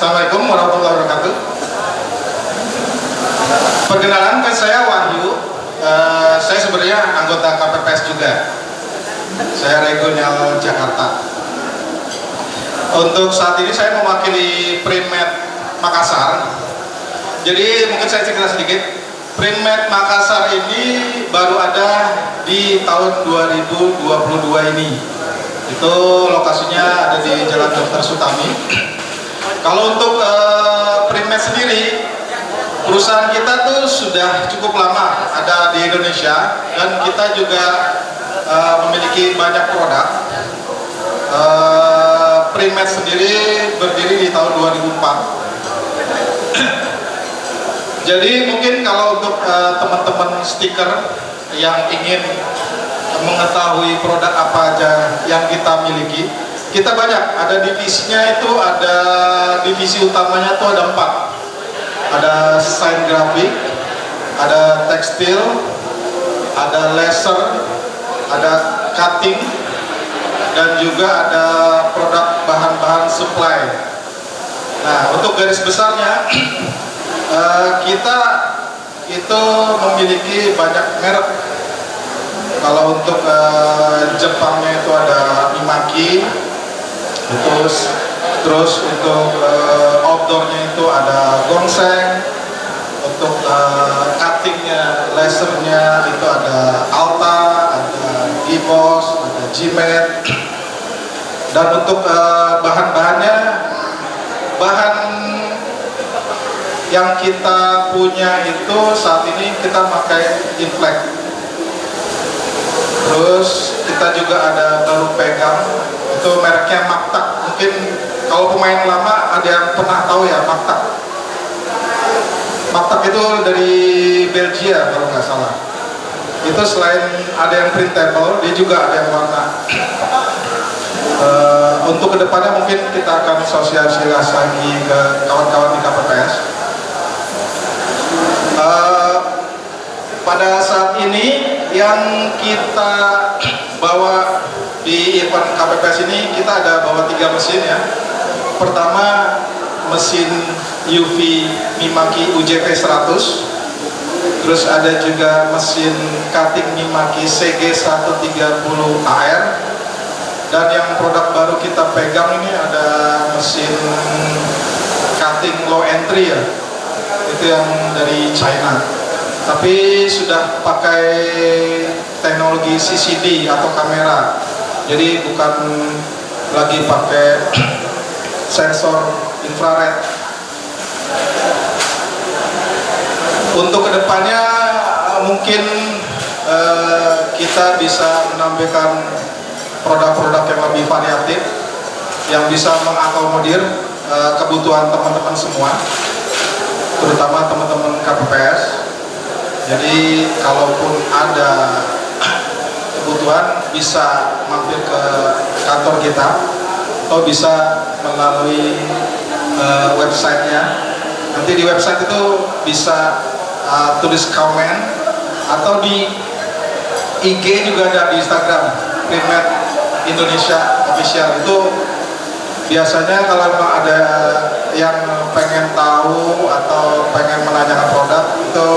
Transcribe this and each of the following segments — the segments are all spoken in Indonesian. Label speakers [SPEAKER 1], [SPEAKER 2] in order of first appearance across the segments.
[SPEAKER 1] Assalamualaikum warahmatullahi wabarakatuh. Perkenalan, saya Wahyu. Saya sebenarnya anggota KPPS juga. Saya regional Jakarta. Untuk saat ini saya mewakili Printmed Makassar. Jadi mungkin saya cerita sedikit. Printmed Makassar ini baru ada di tahun 2022 ini. Itu lokasinya ada di Jalan Dr. Sutami. Kalau untuk Printmed sendiri, perusahaan kita tuh sudah cukup lama ada di Indonesia dan kita juga memiliki banyak produk. Printmed sendiri berdiri di tahun 2004. Jadi mungkin kalau untuk teman-teman stiker yang ingin mengetahui produk apa aja yang kita miliki, kita banyak. Ada divisinya itu, ada divisi utamanya itu ada 4. Ada sign grafik, ada tekstil, ada laser, ada cutting, dan juga ada produk bahan-bahan supply. Nah, untuk garis besarnya kita itu memiliki banyak merek. Kalau untuk Jepangnya itu ada Mimaki, terus untuk outdoornya itu ada Gongseng, untuk cuttingnya, lasernya itu ada Alta, ada Gibos, ada Gmet, dan untuk bahan-bahannya, bahan yang kita punya itu saat ini kita pakai Inflex. Terus kita juga ada baru pegang, itu mereknya Maktak. Mungkin kalau pemain lama ada yang pernah tahu ya Maktak. Maktak itu dari Belgia kalau nggak salah. Itu selain ada yang printable, dia juga ada yang warna. Untuk kedepannya mungkin kita akan sosialisasi lagi ke kawan-kawan di KPPS. Pada saat ini yang kita bawa di event KPPS ini, kita ada bawa 3 mesin ya. Pertama mesin UV Mimaki UJP 100, terus ada juga mesin cutting Mimaki CG 130 AR, dan yang produk baru kita pegang ini ada mesin cutting low entry ya, itu yang dari China. Tapi sudah pakai teknologi CCD atau kamera, jadi bukan lagi pakai sensor infrared. Untuk kedepannya mungkin kita bisa menampilkan produk-produk yang lebih variatif, yang bisa mengakomodir kebutuhan teman-teman semua, terutama teman-teman KPPS. Jadi kalaupun ada kebutuhan bisa mampir ke kantor kita atau bisa melalui websitenya. Nanti di website itu bisa tulis komen, atau di IG juga ada, di Instagram Printmed Indonesia Official. Itu biasanya kalau memang ada yang pengen tahu atau pengen menanyakan produk itu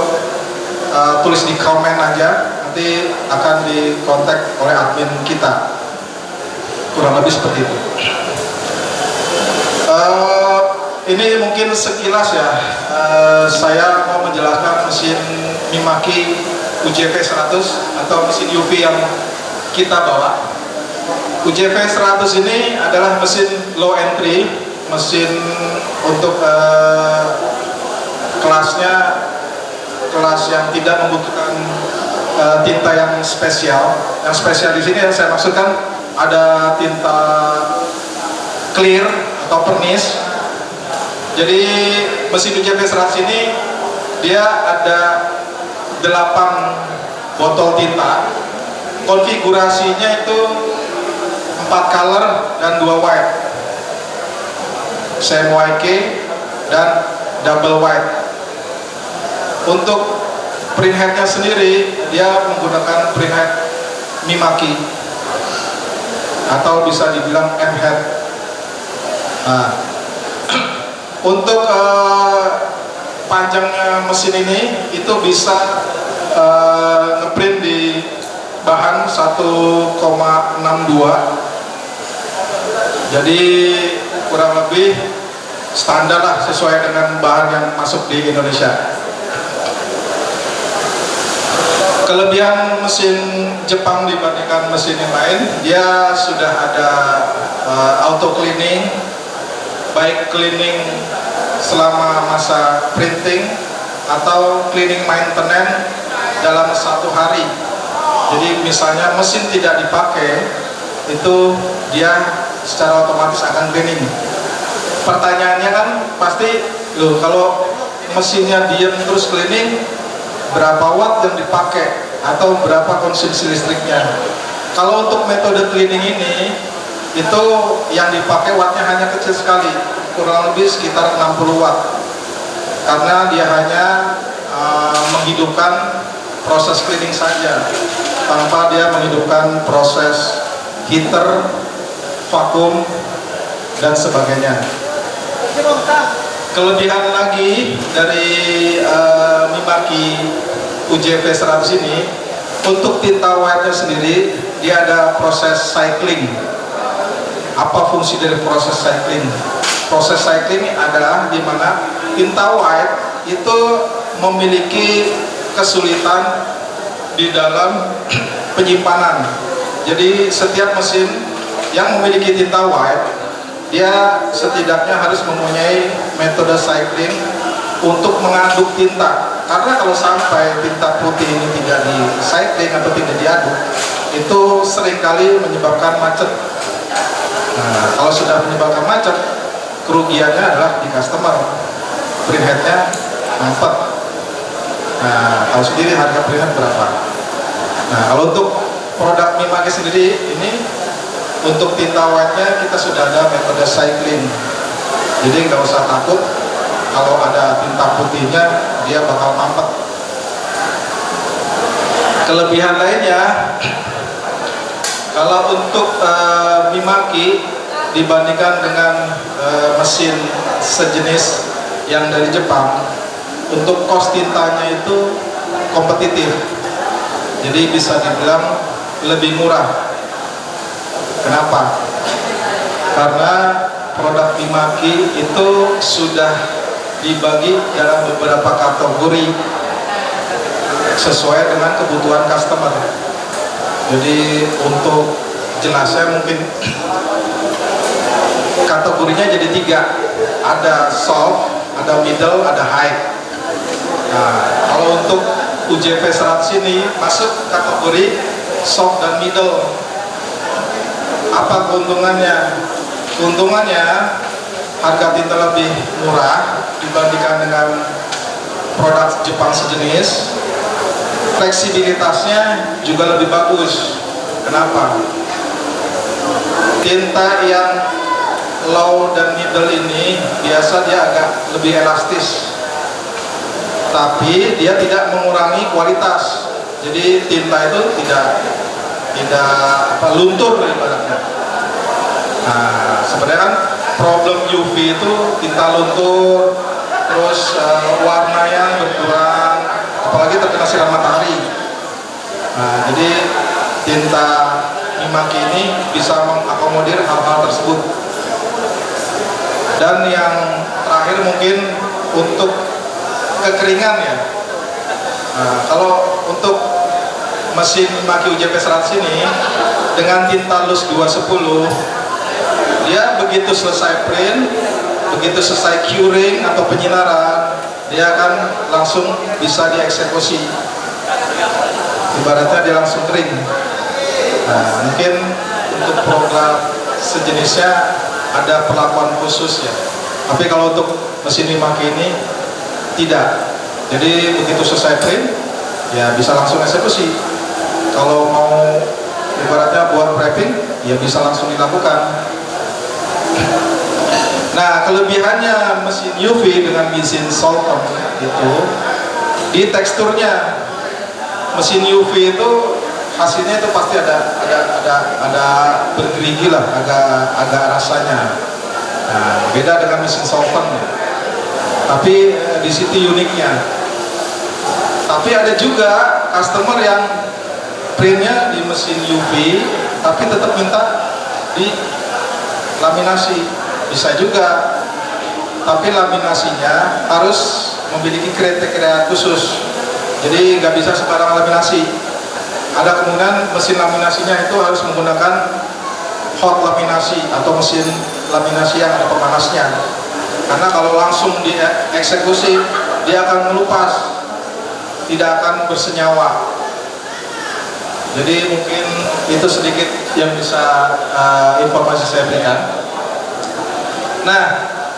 [SPEAKER 1] tulis di komen aja, nanti akan dikontak oleh admin kita. Kurang lebih seperti itu. Ini mungkin sekilas ya, saya mau menjelaskan mesin Mimaki UJP 100 atau mesin UV yang kita bawa. UJP 100 ini adalah mesin low entry, mesin untuk kelasnya kelas yang tidak membutuhkan tinta yang spesial. Yang spesial di sini yang saya maksudkan ada tinta clear atau pernis. Jadi mesin UJP 100 ini dia ada 8 botol tinta. Konfigurasinya itu 4 color dan 2 white, semi YK dan double white. Untuk printheadnya sendiri dia menggunakan printhead Mimaki atau bisa dibilang M-head. Nah, Untuk panjangnya mesin ini itu bisa ngeprint di bahan 1,62, jadi kurang lebih standar lah, sesuai dengan bahan yang masuk di Indonesia. Kelebihan mesin Jepang dibandingkan mesin yang lain, dia sudah ada auto cleaning, baik cleaning selama masa printing atau cleaning maintenance dalam 1 hari. Jadi misalnya mesin tidak dipakai, itu dia secara otomatis akan cleaning. Pertanyaannya kan pasti, loh kalau mesinnya diam terus cleaning, berapa watt yang dipakai atau berapa konsumsi listriknya? Kalau untuk metode cleaning ini, itu yang dipakai wattnya hanya kecil sekali, kurang lebih sekitar 60 watt, karena dia hanya menghidupkan proses cleaning saja, tanpa dia menghidupkan proses heater, vakum, dan sebagainya. Kelebihan lagi dari Mimaki UJV 100 ini, untuk tinta white-nya sendiri, dia ada proses cycling. Apa fungsi dari proses cycling? Proses cycling adalah di mana tinta white itu memiliki kesulitan di dalam penyimpanan. Jadi setiap mesin yang memiliki tinta white, dia setidaknya harus mempunyai metode cycling untuk mengaduk tinta. Karena kalau sampai tinta putih ini tidak di cycling atau tidak diaduk, itu seringkali menyebabkan macet. Nah, kalau sudah menyebabkan macet, kerugiannya adalah di customer. Printheadnya mampet. Nah, tahu sendiri harga printhead berapa. Nah, kalau untuk produk Mimaki sendiri ini, untuk tinta white-nya kita sudah ada metode cycling. Jadi nggak usah takut kalau ada tinta putihnya dia bakal mampet. Kelebihan lainnya, kalau untuk Mimaki dibandingkan dengan mesin sejenis yang dari Jepang, untuk cost tintanya itu kompetitif. Jadi bisa dibilang lebih murah. Kenapa? Karena produk Mimaki itu sudah dibagi dalam beberapa kategori sesuai dengan kebutuhan customer. Jadi untuk jelasnya mungkin kategorinya jadi 3, ada soft, ada middle, ada high. Nah, kalau untuk UJV 100 ini masuk kategori soft dan middle. Apa keuntungannya? Keuntungannya harga tinta lebih murah dibandingkan dengan produk Jepang sejenis. Fleksibilitasnya juga lebih bagus. Kenapa? Tinta yang low dan middle ini biasa dia agak lebih elastis, tapi dia tidak mengurangi kualitas. Jadi tinta itu tidak luntur ibaratnya. Nah, sebenarnya kan problem UV itu tinta luntur, terus warnanya berkurang, apalagi terkena sinar matahari. Nah, jadi tinta Mimaki ini bisa mengakomodir hal-hal tersebut. Dan yang terakhir mungkin untuk kekeringan ya. Nah, kalau untuk mesin Mimaki UJV 100 ini dengan tinta loose 210, dia begitu selesai print, begitu selesai curing atau penyinaran, dia akan langsung bisa dieksekusi. Ibaratnya dia langsung kering. Nah, mungkin untuk program sejenisnya ada perlakuan khusus ya. Tapi kalau untuk mesin Mimaki ini tidak. Jadi begitu selesai print, ya bisa langsung eksekusi. Kalau mau ibaratnya buat prepping, ya bisa langsung dilakukan. Nah, kelebihannya mesin UV dengan mesin Solcom itu di teksturnya. Mesin UV itu hasilnya itu pasti ada bergerigi lah, agak rasanya. Nah, beda dengan mesin Solcom ya. Tapi di situ uniknya. Tapi ada juga customer yang printnya di mesin UV tapi tetap minta di laminasi, bisa juga. Tapi laminasinya harus memiliki kriteria khusus, jadi nggak bisa sembarang laminasi. Ada kemungkinan mesin laminasinya itu harus menggunakan hot laminasi atau mesin laminasi yang ada pemanasnya, karena kalau langsung dieksekusi dia akan melupas, tidak akan bersenyawa. Jadi mungkin itu sedikit yang bisa informasi saya berikan. Nah,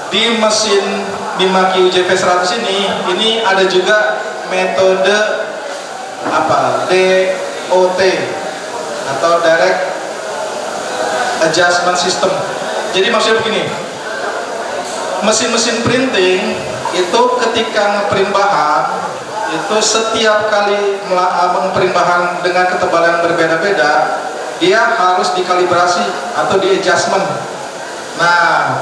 [SPEAKER 1] di mesin Mimaki UJV 100 ini ada juga metode DOT atau Direct Adjustment System. Jadi maksudnya begini, mesin-mesin printing itu ketika ngeprint bahan itu setiap kali mengprint bahan dengan ketebalan berbeda-beda, dia harus dikalibrasi atau di adjustment. Nah,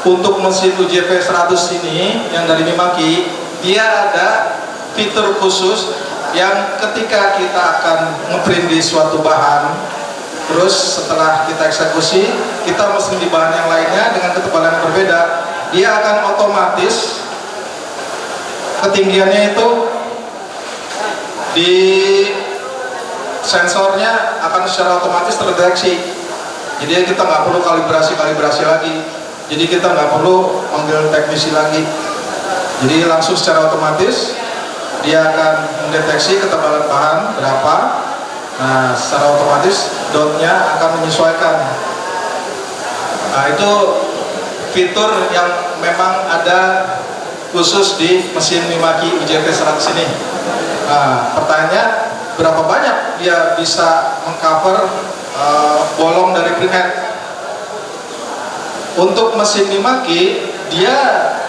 [SPEAKER 1] untuk mesin UJV 100 ini yang dari Mimaki, dia ada fitur khusus yang ketika kita akan ngeprint di suatu bahan, terus setelah kita eksekusi, kita mesin di bahan yang lainnya dengan ketebalan yang berbeda, dia akan otomatis ketinggiannya itu di sensornya akan secara otomatis terdeteksi. Jadi kita nggak perlu kalibrasi lagi. Jadi kita nggak perlu panggil teknisi lagi. Jadi langsung secara otomatis dia akan mendeteksi ketebalan bahan berapa. Nah, secara otomatis dotnya akan menyesuaikan. Nah, itu fitur yang memang ada khusus di mesin Mimaki UJV 100 ini. Nah, pertanyaannya berapa banyak dia bisa mengcover bolong dari printhead? Untuk mesin Mimaki dia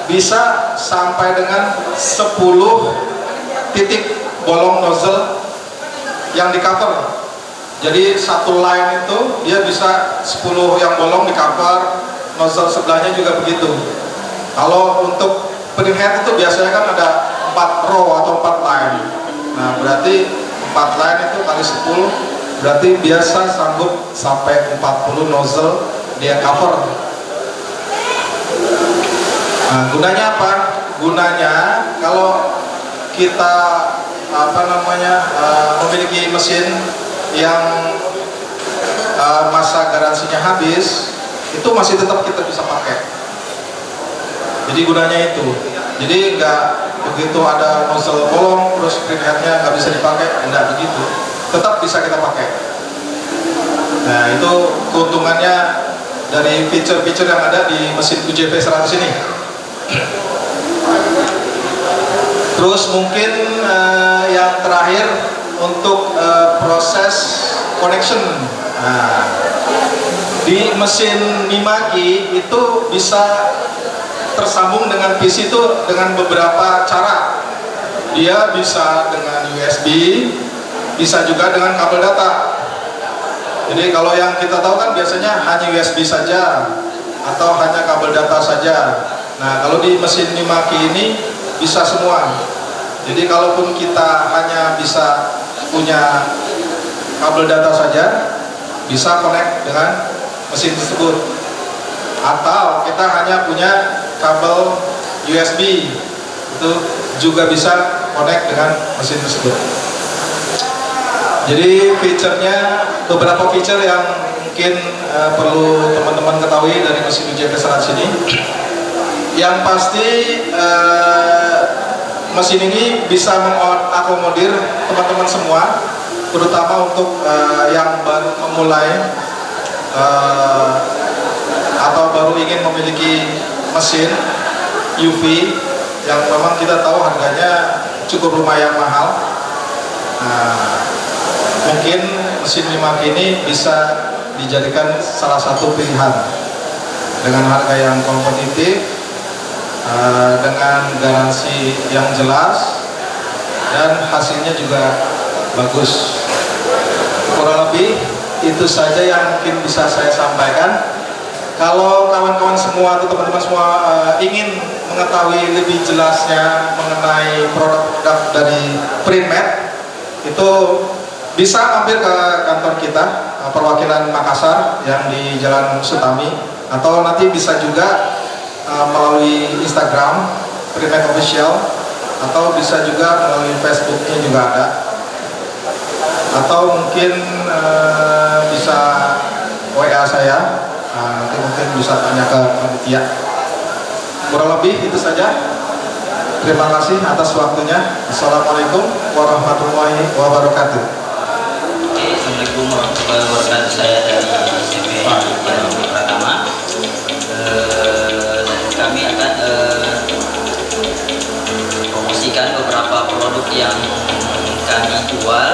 [SPEAKER 1] bisa sampai dengan 10 titik bolong nozzle yang di cover. Jadi satu line itu dia bisa 10 yang bolong di cover, nozzle sebelahnya juga begitu. Kalau untuk printhead itu biasanya kan ada 4 row atau 4 line. Nah, berarti 4 line itu kali 10 berarti biasa sanggup sampai 40 nozzle dia cover. Nah, gunanya apa? Gunanya kalau kita memiliki mesin yang masa garansinya habis, itu masih tetap kita bisa pakai. Jadi gunanya itu. Jadi nggak begitu ada nozzle bolong terus printheadnya nggak bisa dipakai, nggak begitu. Tetap bisa kita pakai. Nah, itu keuntungannya dari feature-feature yang ada di mesin UJV 100 ini. Terus mungkin yang terakhir untuk proses connection. Nah, di mesin Mimaki itu bisa tersambung dengan PC itu dengan beberapa cara. Dia bisa dengan USB, bisa juga dengan kabel data. Jadi kalau yang kita tahu kan biasanya hanya USB saja atau hanya kabel data saja. Nah, kalau di mesin Mimaki ini bisa semua. Jadi kalaupun kita hanya bisa punya kabel data saja, bisa connect dengan mesin tersebut. Atau kita hanya punya kabel USB, itu juga bisa connect dengan mesin tersebut. Jadi beberapa feature yang mungkin perlu teman-teman ketahui dari mesin UJV 100 ini. Yang pasti mesin ini bisa mengakomodir teman-teman semua, terutama untuk yang baru memulai atau baru ingin memiliki mesin UV yang memang kita tahu harganya cukup lumayan mahal. Nah, mungkin mesin Mimaki ini bisa dijadikan salah satu pilihan dengan harga yang kompetitif, dengan garansi yang jelas, dan hasilnya juga bagus. Kurang lebih itu saja yang mungkin bisa saya sampaikan. Kalau kawan-kawan semua atau teman-teman semua ingin mengetahui lebih jelasnya mengenai produk-produk dari Printmed, itu bisa mampir ke kantor kita, perwakilan Makassar yang di Jalan Sutami, atau nanti bisa juga melalui Instagram Printmed Official, atau bisa juga melalui Facebooknya juga ada, atau mungkin bisa WA saya, nanti mungkin bisa tanya ke panitia. Kurang lebih itu saja. Terima kasih atas waktunya. Assalamualaikum warahmatullahi wabarakatuh.
[SPEAKER 2] Oke, Assalamualaikum warahmatullahi wabarakatuh. Saya dari SMP Jalan Pratama. Dan kami akan promosikan beberapa produk yang kami jual.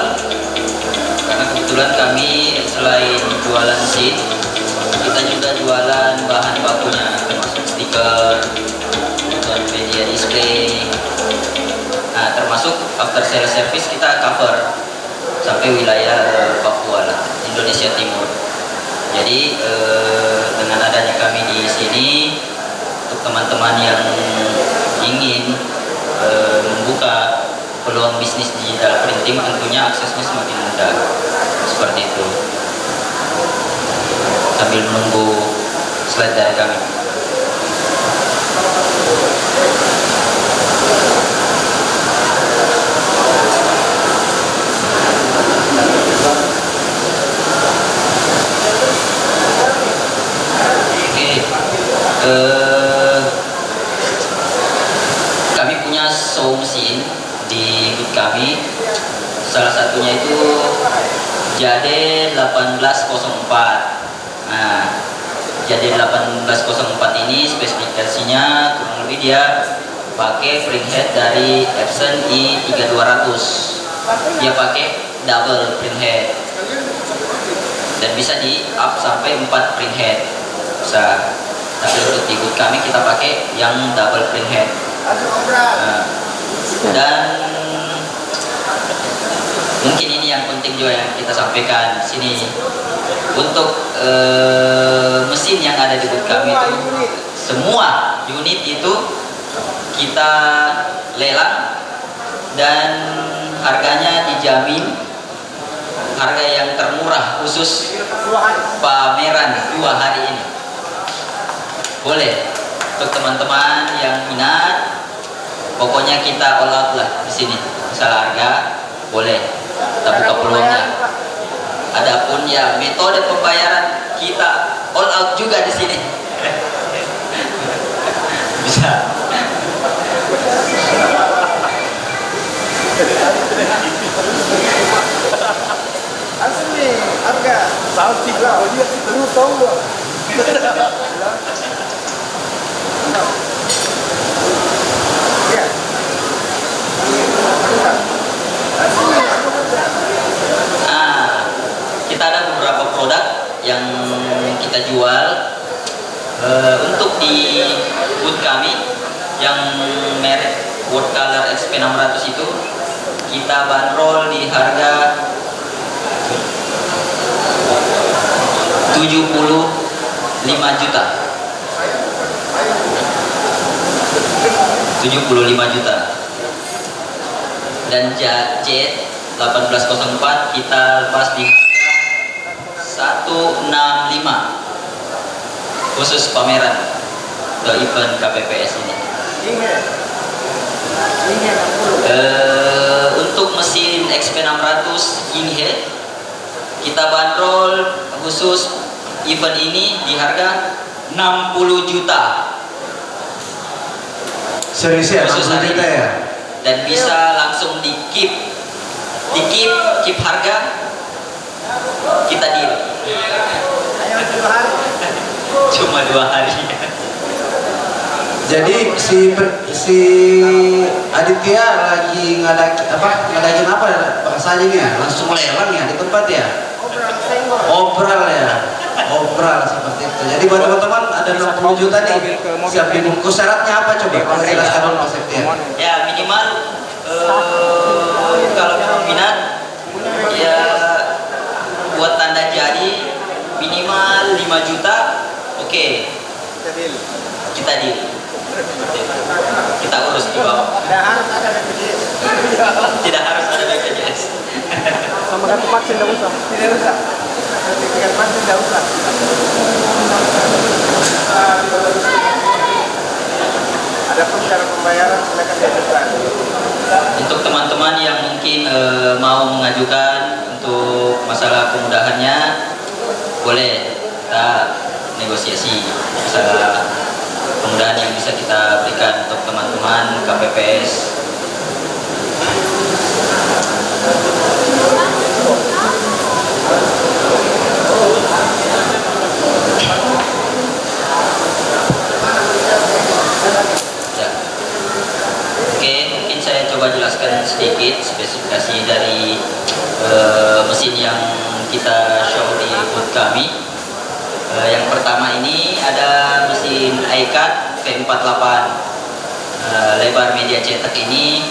[SPEAKER 2] Karena kebetulan kami selain jualan seat, kita juga jualan bahan bakunya, termasuk stiker, kemudian media display. Nah, termasuk after sales service kita cover sampai wilayah Papua lah, Indonesia Timur. Jadi dengan adanya kami di sini, untuk teman-teman yang ingin membuka peluang bisnis digital printing, tentunya aksesnya semakin mudah. Seperti itu. Sambil menunggu slide dari kami. Kami punya sew mesin di booth kami. Salah satunya itu Jade 1804. Nah, Jade 1804 ini spesifikasinya kurang lebih dia pakai printhead dari Epson i3200. Dia pakai double printhead dan bisa di up sampai 4 printhead bisa. Tapi untuk di booth kami kita pakai yang double printhead. Dan mungkin ini yang penting juga yang kita sampaikan di sini. Untuk mesin yang ada di booth kami itu, semua unit itu kita lelang dan harganya dijamin harga yang termurah khusus pameran 2 hari ini. Boleh untuk teman-teman yang minat, pokoknya kita all out lah di sini. Masalah harga boleh, kita buka peluangnya. Adapun ya metode pembayaran kita all out juga di sini. Bisa.
[SPEAKER 3] Asli harga salty lah, dia terus tahu loh.
[SPEAKER 2] Kita ada beberapa produk yang kita jual untuk di booth kami yang merek Watercolor XP600 itu kita bandrol di harga 75 juta. 75 juta. Dan Jet 1804 kita lepas di harga 165 khusus pameran atau event KPPS ini. Untuk mesin XP600 Inhead kita bandrol khusus event ini di harga 60 juta.
[SPEAKER 3] Serius ya, 60 juta ya?
[SPEAKER 2] Dan bisa langsung di keep harga kita deal. Cuma 2 hari.
[SPEAKER 3] Jadi si Aditya lagi ngadain apa bahasanya nih ya? Langsung lelang ya di tempat ya? Obral seperti itu. Jadi buat teman-teman ada 60 juta nih, siap dibungkus. Syaratnya apa coba? Kalau jelaskan dulu Mas Aditya.
[SPEAKER 2] Ya minimal kalau memang minat ya buat tanda jadi minimal 5 juta. Oke. Kita deal.
[SPEAKER 4] Tidak harus ada BPJS.
[SPEAKER 2] Tidak harus ada BPJS.
[SPEAKER 4] Sama kartu vaksin tidak usah. Tidak usah. Sertifikat vaksin tidak usah. Ada pun cara pembayaran silakan diajukan.
[SPEAKER 2] Untuk teman-teman yang mungkin mau mengajukan untuk masalah kemudahannya, boleh kita negosiasi masalah kemudahan yang bisa kita berikan untuk teman-teman KPPS. Ya. Oke, mungkin saya coba jelaskan sedikit spesifikasi dari mesin yang kita show di booth kami. Yang pertama ini ada mesin iCut V48, lebar media cetak ini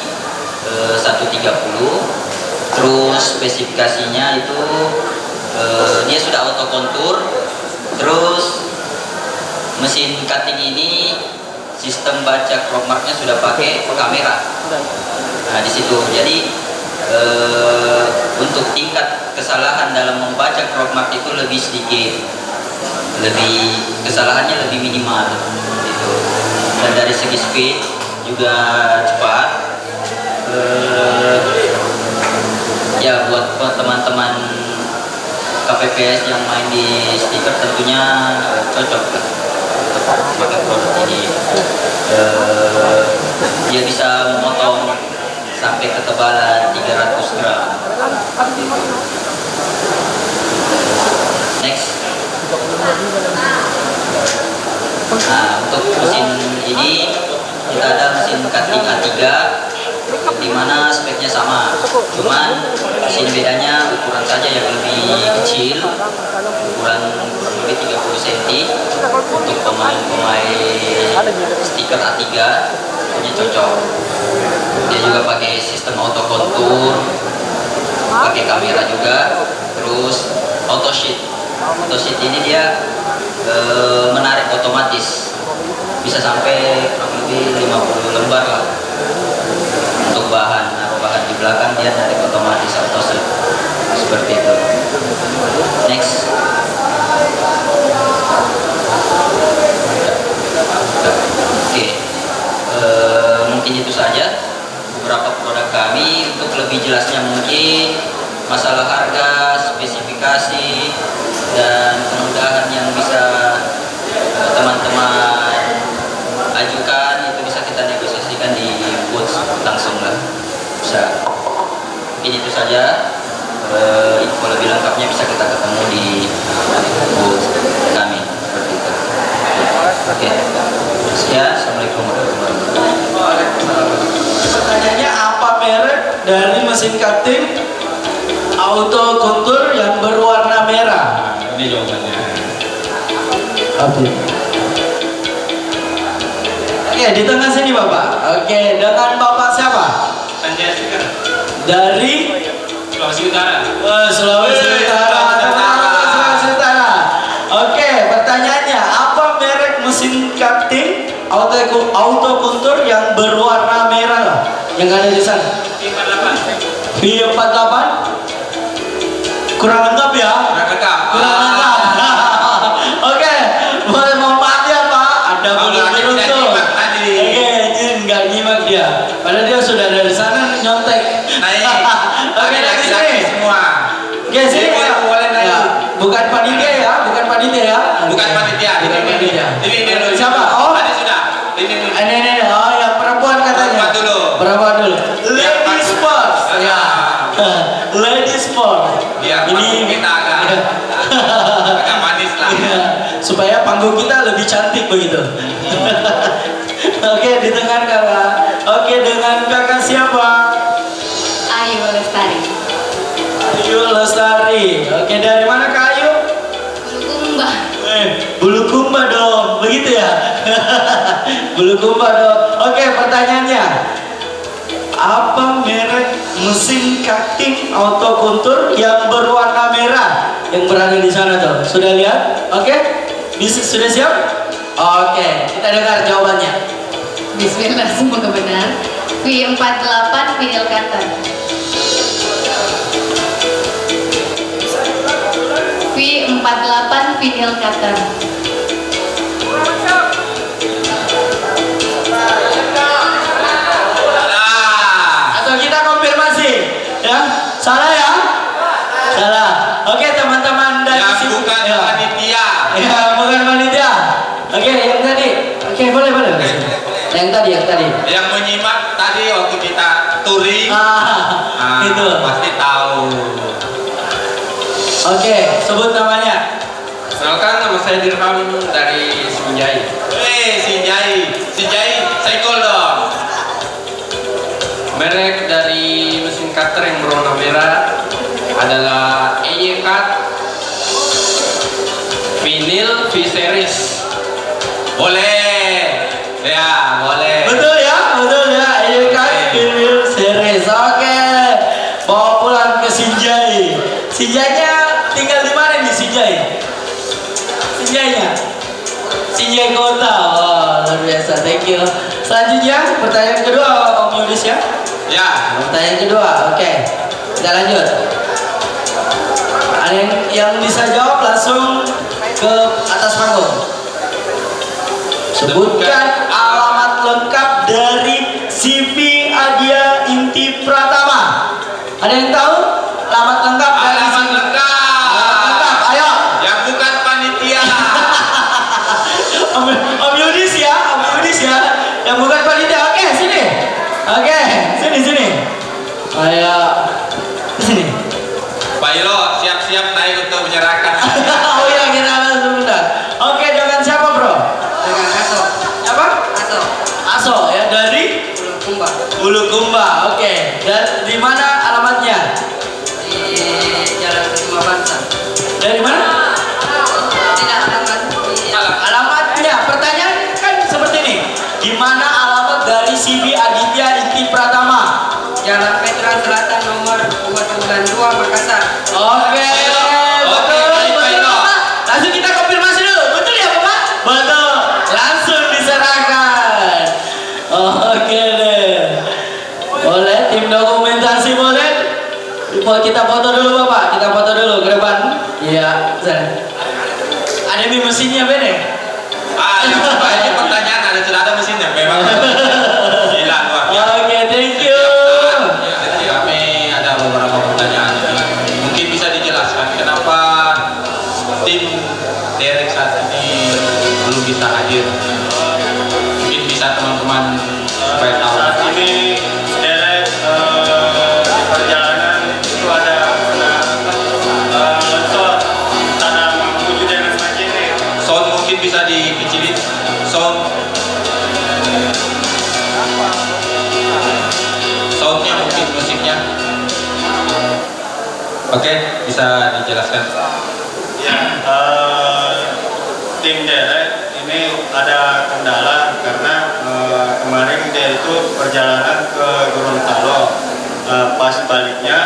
[SPEAKER 2] 130. Terus spesifikasinya itu dia sudah auto kontur. Terus mesin cutting ini sistem baca crop marknya sudah pakai kamera. Nah di situ jadi untuk tingkat kesalahan dalam membaca crop mark itu lebih sedikit, kesalahannya lebih minimal gitu. Dan dari segi speed juga cepat. Ya buat teman-teman KPPS yang main di stiker tentunya cocok lah untuk pakai produk ini. Dia bisa memotong sampai ketebalan 300 gram. Next. Nah, untuk mesin ini kita ada mesin cutting A3 di mana speknya sama, cuman mesin bedanya ukuran saja yang lebih kecil, ukuran kurang lebih 30 cm. Untuk pemain stiker A3 punya cocok. Dia juga pakai sistem auto kontur, pakai kamera juga, terus auto sheet. Auto sheet ini dia menarik otomatis, bisa sampai kurang lebih 50 lembar lah. Untuk bahan, naruh bahan di belakang dia narik otomatis auto sheet seperti itu. Next. Oke, mungkin itu saja beberapa produk kami. Untuk lebih jelasnya mungkin masalah harga, spesifikasi, dan kemudahan yang bisa teman-teman ajukan itu bisa kita negosiasikan di booth langsung lah. Bisa. Mungkin itu saja. Info lebih lengkapnya bisa kita ketemu di booth kami seperti itu. Oke. Sekian. Assalamualaikum warahmatullahi wabarakatuh.
[SPEAKER 5] Pertanyaannya apa merek dari mesin cutting auto kontur yang berwarna merah?
[SPEAKER 1] Ini jawabannya.
[SPEAKER 5] Oke. Oke, di tengah sini Bapak. Oke, dengan Bapak siapa?
[SPEAKER 4] Sanjaya Stiker.
[SPEAKER 5] Dari
[SPEAKER 4] Sulawesi Utara.
[SPEAKER 5] Sulawesi Utara. Teman-teman Sulawesi Utara. Oke, pertanyaannya apa merek mesin cutting auto kontur yang berwarna merah yang ada di sana? V48. Kurang lengkap ya? Kurang lengkap. Oke, boleh manfaat ya Pak. Ada boleh beruntung. Oke, ini nggak nyimak dia. Padahal dia sudah dari sana nyontek. Oke, lagi sini.
[SPEAKER 4] Semua.
[SPEAKER 5] Oke, sini.
[SPEAKER 4] Boleh naik.
[SPEAKER 5] Ya, bukan panitia ya, bukan panitia ya.
[SPEAKER 4] Bukan panitia.
[SPEAKER 5] Bukan panitia.
[SPEAKER 4] Ini dulu.
[SPEAKER 5] Siapa? Oh,
[SPEAKER 4] Tadi sudah.
[SPEAKER 5] ini. Oh, yang perempuan katanya.
[SPEAKER 4] Perempuan dulu.
[SPEAKER 5] Perempuan dulu. Ladies first. Ya. Ladies first.
[SPEAKER 4] Biar panggung kita agak manis lah.
[SPEAKER 5] Iya, supaya panggung kita lebih cantik begitu. Oke, didengarkan Kak. Oke, dengan kakak siapa?
[SPEAKER 6] Ayu Lestari.
[SPEAKER 5] Ayu Lestari. Oke, dari mana Kak Ayu?
[SPEAKER 6] Bulukumba.
[SPEAKER 5] Bulukumba dong, begitu ya? Bulukumba dong. Oke, pertanyaannya. Apa merek mesin cutting auto kontur yang berwarna merah yang berada di sana tuh? Sudah lihat? Oke? Sudah siap? Oke, kita dengar jawabannya.
[SPEAKER 6] Bismillah, semoga benar. V48 vinyl cutter. V48 vinyl cutter.
[SPEAKER 5] Atau kita konfirmasi ya? Salah ya? Salah. Oke teman-teman dari
[SPEAKER 7] Yang
[SPEAKER 5] sini-
[SPEAKER 7] bukan
[SPEAKER 5] ya.
[SPEAKER 7] panitia.
[SPEAKER 5] Ya, bukan panitia. Oke, yang tadi. Oke, boleh. Yang tadi.
[SPEAKER 7] Yang menyimak tadi waktu kita touring.
[SPEAKER 5] Itu.
[SPEAKER 7] Pasti tahu.
[SPEAKER 5] Oke, sebut namanya.
[SPEAKER 8] Kenalkan, nama saya Dirham dari Sinjai.
[SPEAKER 7] Sinjai, sekol dong.
[SPEAKER 8] Merek dari mesin cutter yang berwarna merah adalah EYCut Vinyl V-Series.
[SPEAKER 7] Boleh. Ya, boleh.
[SPEAKER 5] Betul ya? Ini kan film series. Oke. Bawa pulang ke Sinjai. Sinjainya tinggal di mana nih Sinjai? Sinjai Kota. Oh, luar biasa. Thank you. Selanjutnya pertanyaan kedua Om Yudis ya.
[SPEAKER 7] Ya.
[SPEAKER 5] Pertanyaan kedua. Oke. Kita lanjut. Ada yang bisa jawab langsung ke atas panggung. Sebutkan alamat lengkap dari CV Adia Inti Pratama. Ada yang tahu alamat lengkap dari
[SPEAKER 7] Alamat
[SPEAKER 5] CV?
[SPEAKER 7] lengkap.
[SPEAKER 5] Alamat lengkap. Ayo.
[SPEAKER 7] Yang bukan panitia.
[SPEAKER 5] Om Yudis ya. Yang bukan panitia. Oke, sini. Oke, sini. Ayo. Sini.
[SPEAKER 7] Pak Ilo, siap-siap naik untuk menyerahkan.
[SPEAKER 5] Oh ya, kita langsung udah. Oke, dengan siapa, Bro?
[SPEAKER 3] Dengan Aso.
[SPEAKER 5] Apa?
[SPEAKER 3] Aso.
[SPEAKER 5] Aso ya, dari
[SPEAKER 3] Kumba.
[SPEAKER 5] Bulukumba. Oke. Dan di mana alamatnya?
[SPEAKER 3] Di Jalan Lima Bangsa.
[SPEAKER 5] Dari mana?
[SPEAKER 3] Tidak alamat.
[SPEAKER 5] Alamatnya. Pertanyaan kan seperti ini. Di mana alamat dari CV Aditya Inti Pratama?
[SPEAKER 3] Jalan Petra Selatan nomor 292 Makassar.
[SPEAKER 5] Oke. Betul.
[SPEAKER 7] baik, Pak Ino.
[SPEAKER 5] Langsung kita konfirmasi dulu. Betul ya, Pak? Betul. Langsung diserahkan. Oke deh. Boleh tim dokumentasi boleh? Kita foto dulu Bapak. Kita foto dulu ke depan. Iya. Ada di mesinnya beda.
[SPEAKER 7] Yang banyak pertanyaan sudah ada mesinnya. Memang. Gila luar biasa.
[SPEAKER 5] Oke, thank you.
[SPEAKER 7] Jadi kami ada beberapa pertanyaan. Mungkin bisa dijelaskan kenapa tim Derek saat ini belum bisa hadir. Mungkin bisa teman-teman supaya tahu.
[SPEAKER 9] Saat ini derek di perjalanan itu ada longsor tanah menuju dengan Majene.
[SPEAKER 7] Sound mungkin bisa dikecilin. Soundnya mungkin musiknya. Oke, bisa dijelaskan.
[SPEAKER 9] Ya, tim derek ini ada kendala karena kemarin dia itu perjalanan ke Gorontalo. Pas baliknya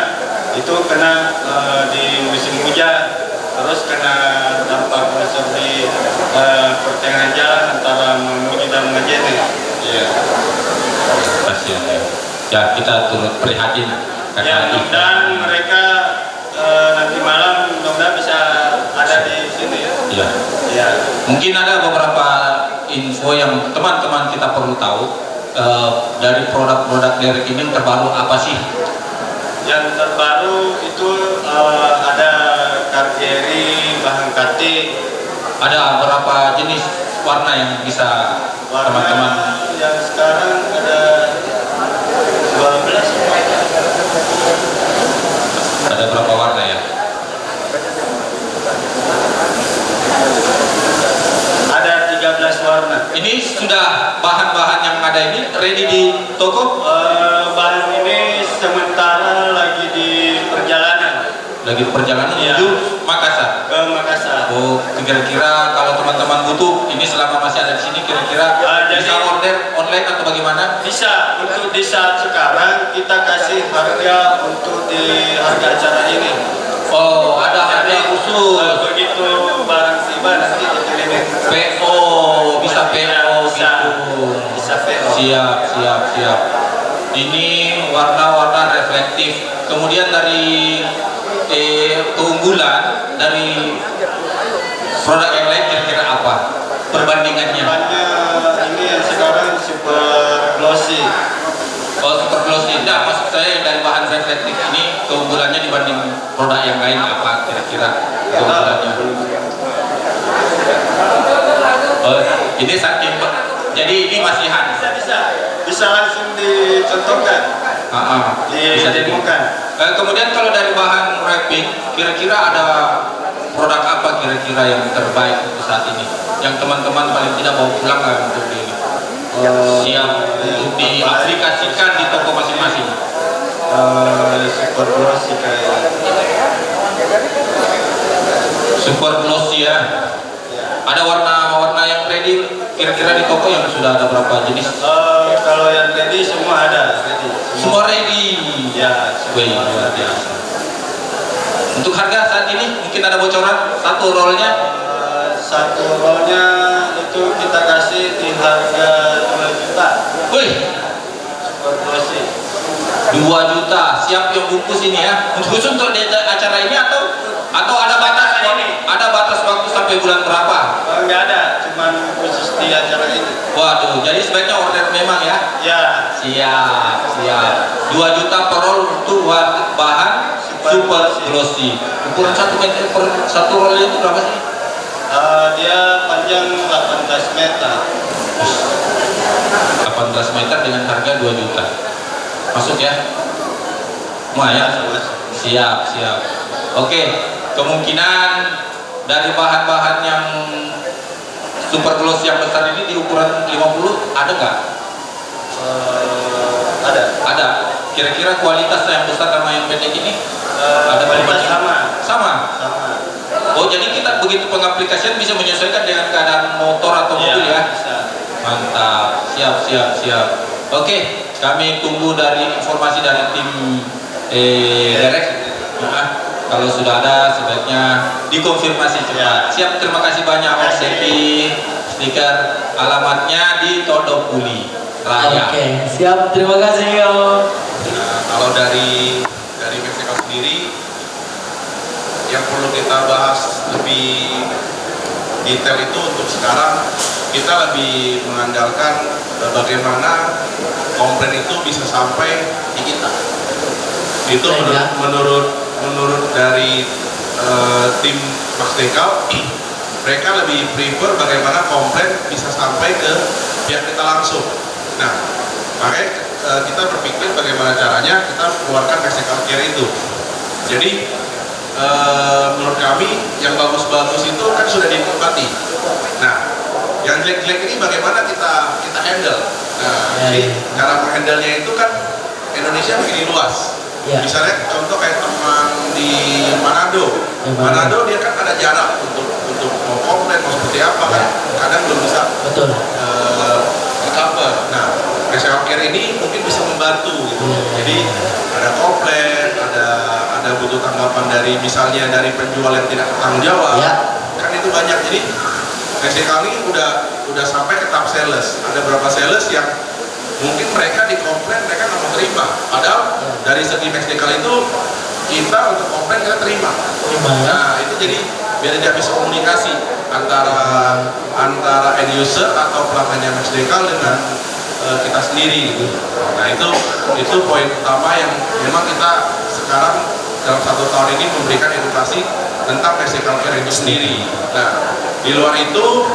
[SPEAKER 9] itu kena di musim hujan, terus kena dampak longsor di pertengahan jalan antara Mamuju dan Majene.
[SPEAKER 7] Iya. Kasihan ya. Ya kita turut prihatin
[SPEAKER 9] Ya,
[SPEAKER 7] karena
[SPEAKER 9] mudah-mudahan mereka nanti malam mudah-mudahan bisa ada di sini ya.
[SPEAKER 7] Iya.
[SPEAKER 9] Ya.
[SPEAKER 7] Mungkin ada beberapa info yang teman-teman kita perlu tahu dari produk-produk Derek ini yang terbaru apa sih?
[SPEAKER 9] Yang terbaru itu ada Cartieri bahan katik.
[SPEAKER 7] Ada berapa jenis warna yang bisa teman-teman?
[SPEAKER 9] Warna yang sekarang ada 12.
[SPEAKER 7] Ada berapa warna ya?
[SPEAKER 9] Ada 13 warna.
[SPEAKER 7] Ini sudah bahan-bahan yang ada ini ready di toko?
[SPEAKER 9] Bahan ini sementara lagi di perjalanan
[SPEAKER 7] Lagi perjalanan
[SPEAKER 9] Iya.
[SPEAKER 7] menuju Makassar.
[SPEAKER 9] ke Makassar.
[SPEAKER 7] Oh, kira-kira kalau teman-teman butuh ini selama masih ada di sini kira-kira
[SPEAKER 9] Jadi-
[SPEAKER 7] bisa order online atau bagaimana?
[SPEAKER 9] Bisa, untuk di saat sekarang kita kasih harga untuk di harga acara ini.
[SPEAKER 7] Oh, ada harga khusus.
[SPEAKER 9] Begitu barang tiba nanti dikirimin.
[SPEAKER 7] PO, bisa PO
[SPEAKER 9] Bisa.
[SPEAKER 7] gitu.
[SPEAKER 9] Bisa PO.
[SPEAKER 7] Siap. Ini warna-warna reflektif. Kemudian dari keunggulan dari produk yang lain kira-kira apa perbandingannya?
[SPEAKER 9] Ini yang sekarang super glossy.
[SPEAKER 7] Oh, super glossy. Nah, maksud saya dari bahan reflektif ini keunggulannya dibanding produk yang lain apa kira-kira keunggulannya? Oh, ini saking. Jadi ini masihan.
[SPEAKER 9] Bisa langsung dicontohkan.
[SPEAKER 7] Bisa
[SPEAKER 9] ditemukan.
[SPEAKER 7] Kemudian kalau dari bahan wrapping, kira-kira ada produk apa kira-kira yang terbaik untuk saat ini? Yang teman-teman paling tidak bawa pulang lah untuk ini. Siap untuk diaplikasikan di toko masing-masing.
[SPEAKER 9] Super glossy kayak.
[SPEAKER 7] Super glossy ya. Ada warna-warna yang ready kira-kira di toko yang sudah ada berapa jenis?
[SPEAKER 9] Kalau yang ready semua ada.
[SPEAKER 7] Semua ready.
[SPEAKER 9] Ya.
[SPEAKER 7] Wih, luar biasa. Untuk harga saat ini mungkin ada bocoran satu rollnya?
[SPEAKER 9] Satu rollnya itu kita kasih di harga 2 juta.
[SPEAKER 7] Wih,
[SPEAKER 9] Super glossy.
[SPEAKER 7] 2 juta. Siap yang bungkus ini ya. Khusus untuk acara ini atau ada batas ini? Ada batas waktu sampai bulan berapa?
[SPEAKER 9] Enggak ada, cuman khusus di acara ini.
[SPEAKER 7] Waduh, jadi sebaiknya order memang ya?
[SPEAKER 9] Ya.
[SPEAKER 7] Siap. 2 juta per roll untuk bahan super glossy. Ukuran 1 meter per satu roll itu berapa sih?
[SPEAKER 9] Dia panjang 18 meter.
[SPEAKER 7] 18 meter dengan harga 2 juta. Masuk ya? Lumayan. Siap. Oke, kemungkinan dari bahan-bahan yang super glossy yang besar ini di ukuran 50 ada nggak? Ada. Kira-kira kualitas yang besar sama yang pendek ini ada perbedaan? Sama. Oh, jadi kita begitu pengaplikasian bisa menyesuaikan dengan keadaan motor atau mobil ya?
[SPEAKER 9] Bisa.
[SPEAKER 7] Mantap. Siap. Oke, kami tunggu dari informasi dari tim Derek. Kalau sudah ada sebaiknya dikonfirmasi cepat. Siap, terima kasih banyak Mas Devi. Stiker alamatnya di Todopuli Raya.
[SPEAKER 5] Oke, siap. Terima kasih Om.
[SPEAKER 1] Nah, kalau dari Meksiko sendiri yang perlu kita bahas lebih detail itu untuk sekarang kita lebih mengandalkan bagaimana komplain itu bisa sampai di kita. Itu menurut dari tim Max Dekal, mereka lebih prefer bagaimana komplain bisa sampai ke pihak kita langsung. Nah, makanya kita berpikir bagaimana caranya kita keluarkan Max Dekal Care itu. Jadi menurut kami yang bagus-bagus itu kan sudah dinikmati. Nah, yang jelek-jelek ini bagaimana kita handle. Nah, jadi cara menghandle-nya itu kan Indonesia begini luas. Misalnya contoh kayak teman di Manado. Manado dia kan ada jarak untuk mau komplain mau seperti apa kan kadang belum bisa cover. Nah, Max Care ini mungkin bisa membantu gitu. Jadi ada komplain, ada butuh tanggapan dari misalnya dari penjual yang tidak bertanggung jawab. Kan itu banyak. Jadi Max ini udah sampai ke top sales. Ada beberapa sales yang mungkin mereka dikomplain mereka nggak mau terima. Padahal dari segi Max Dekal itu kita untuk komplain kita terima. Nah itu jadi biar tidak bisa komunikasi antara end user atau pelanggannya Max Dekal dengan kita sendiri gitu. Nah itu poin utama yang memang kita sekarang dalam 1 tahun ini memberikan edukasi tentang Max Dekal Care itu sendiri. Nah di luar itu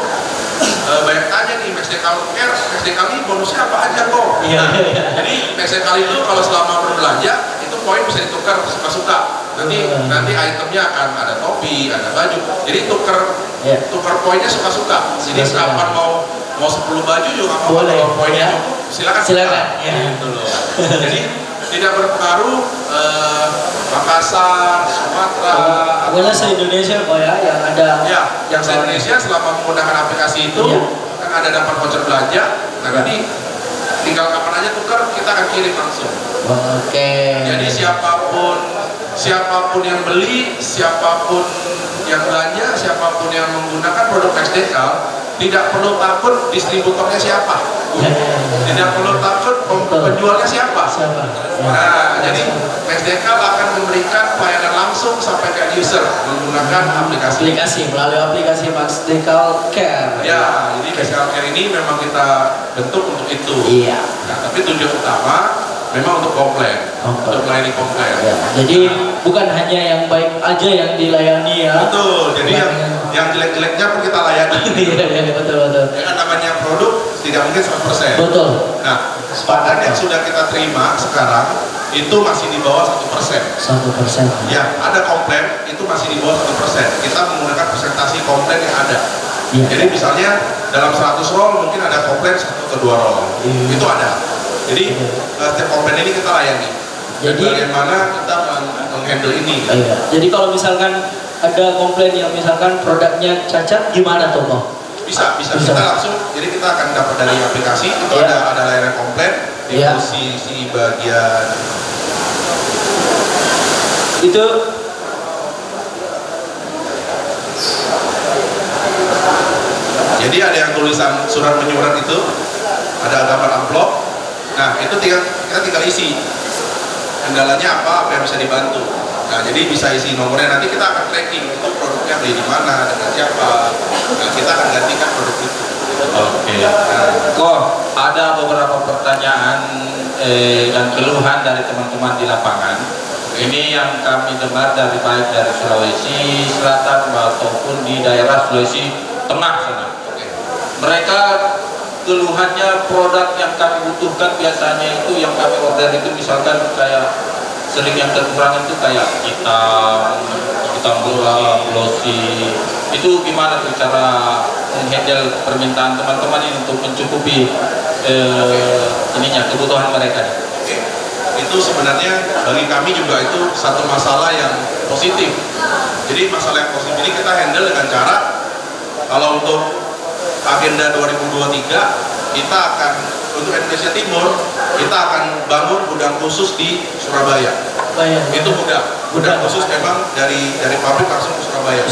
[SPEAKER 1] banyak tanya nih Max Dekal Care, Max Dekal ini bonusnya apa aja kok? Jadi Max Dekal itu kalau selama berbelanja itu poin bisa ditukar suka-suka. Nanti itemnya akan ada topi, ada baju. Jadi tukar poinnya suka-suka. Jadi kapan mau 10 baju juga nggak apa-apa kalau poinnya silakan. Gitu loh. Jadi tidak berpengaruh Makassar, Sumatera.
[SPEAKER 5] Pokoknya se-Indonesia kok ya yang ada.
[SPEAKER 1] Ya, yang se-Indonesia selama menggunakan aplikasi itu kan ada dapat voucher belanja. Nah nanti tinggal kapan aja tukar kita akan kirim langsung. Jadi siapapun yang beli, siapapun yang belanja, siapapun yang menggunakan produk Max Dekal tidak perlu takut distributornya siapa. Tidak perlu takut Penjualnya siapa?
[SPEAKER 5] Siapa?
[SPEAKER 1] Nah, jadi PSDK akan memberikan pelayanan langsung sampai ke user menggunakan aplikasi.
[SPEAKER 5] Melalui aplikasi Max Decal Care.
[SPEAKER 1] Ya, jadi PSDK Care ini memang kita bentuk untuk itu.
[SPEAKER 5] Iya.
[SPEAKER 1] Nah, tapi tujuan utama memang untuk komplain, untuk melayani komplain.
[SPEAKER 5] Ya, jadi bukan hanya yang baik aja yang dilayani ya.
[SPEAKER 1] Betul. Jadi yang jelek-jeleknya pun kita layani.
[SPEAKER 5] Iya, betul.
[SPEAKER 1] Ya kan namanya produk tidak mungkin 100%.
[SPEAKER 5] Betul.
[SPEAKER 1] Nah, standar yang sudah kita terima sekarang itu masih di bawah 1%.
[SPEAKER 5] 1%.
[SPEAKER 1] Ya, ada komplain itu masih di bawah 1%. Kita menggunakan presentasi komplain yang ada.
[SPEAKER 5] Iya.
[SPEAKER 1] Jadi misalnya dalam 100 roll mungkin ada komplain 1 atau 2 roll.
[SPEAKER 5] Iya.
[SPEAKER 1] Itu ada. Jadi setiap komplain ini kita layani. Dan
[SPEAKER 5] Jadi
[SPEAKER 1] bagaimana kita menghandle ini?
[SPEAKER 5] iya. Jadi kalau misalkan ada komplain yang misalkan produknya cacat, gimana tuh kok?
[SPEAKER 1] Bisa. Kita langsung, jadi kita akan dapat dari aplikasi itu
[SPEAKER 5] Iya.
[SPEAKER 1] ada layanan komplain di
[SPEAKER 5] Iya.
[SPEAKER 1] posisi bagian
[SPEAKER 5] Itu
[SPEAKER 1] jadi ada yang tulisan surat menyurat itu, ada gambar amplop. Nah, itu kita tinggal isi kendalanya apa yang bisa dibantu. Nah, jadi bisa isi nomornya, nanti kita akan tracking itu produknya beli di mana, dengan siapa. Nah, kita akan gantikan produk itu.
[SPEAKER 7] Oke. Kok ada beberapa pertanyaan dan keluhan dari teman-teman di lapangan. Ini yang kami dengar dari baik dari Sulawesi Selatan maupun di daerah Sulawesi Tengah sana. Mereka keluhannya produk yang kami butuhkan biasanya itu yang kami order itu misalkan kayak sering yang kekurangan itu kayak hitam glossy. Itu gimana tuh cara menghandle permintaan teman-teman ini untuk mencukupi kebutuhan mereka?
[SPEAKER 1] Oke. Itu sebenarnya bagi kami juga itu satu masalah yang positif. Jadi masalah yang positif ini kita handle dengan cara, kalau untuk agenda 2023 kita akan untuk Indonesia Timur kita akan bangun gudang khusus di Surabaya. Itu gudang khusus memang dari pabrik langsung ke Surabaya.